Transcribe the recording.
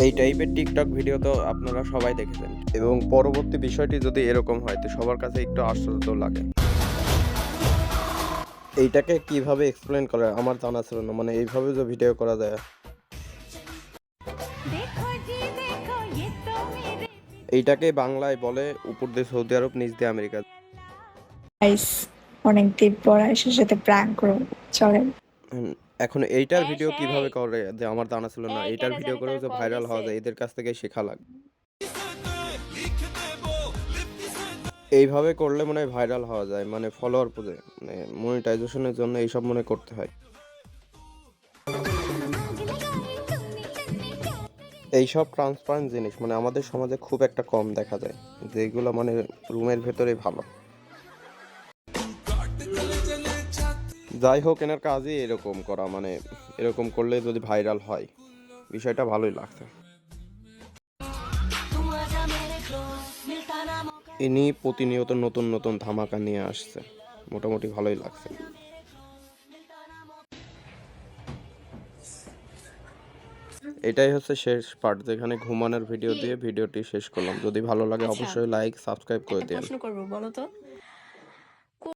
এই টাইপের TikTok video তো আপনারা সবাই দেখেছেন, এবং পরবর্তী বিষয়টি যদি এরকম হয় তো সবার কাছে একটু আশ্চর্য লাগে। এইটাকে কিভাবে এক্সপ্লেন করে আমার জানা ছিল না, মানে এইভাবে যে ভিডিও করা যায়। এইটাকে বাংলায় বলে উপর দিয়ে সৌদি আরব, নিচ দিয়ে আমেরিকা। গাইস, অনেকদিন পর আয়েশার সাথে প্র্যাঙ্ক করব, চলেন। হুম, এখন এইটার এই ভিডিও সেই কিভাবে করে যে আমার জানা ছিল না। এই এইটার কেডা ভিডিও জানি করেও তোর যে কল ভাইরাল দিছে। হওয়া যায় এদের কাছ থেকে শেখা লাগবে। এইভাবে করলে মনে হয় ভাইরাল হওয়া যায়, মানে ফলোয়ার পুজে, মানে মনিটাইজেশনের জন্য এইসব মনে করতে হয়। এইসব ট্রান্সপারেন্ট জিনিস মানে আমাদের সমাজে খুব একটা কম দেখা যায়, যেগুলো মানে রুমের ভেতরেই ভালো। যাই হোক, এনার কাজই এরকম করা, মানে এরকম করলে যদি ভাইরাল হয় বিষয়টা ভালোই লাগছে। ইনি প্রতিনিয়ত নতুন নতুন ধামাকা নিয়ে আসছে, মোটামুটি ভালোই লাগছে। এটাই হচ্ছে শেষ পার্ট, যেখানে ঘুমানোর ভিডিও কি দিয়ে ভিডিওটি শেষ করলাম। যদি ভালো লাগে আচ্ছা, অবশ্যই লাইক সাবস্ক্রাইব করে একটা দিন। প্রশ্ন করব, বলো তো।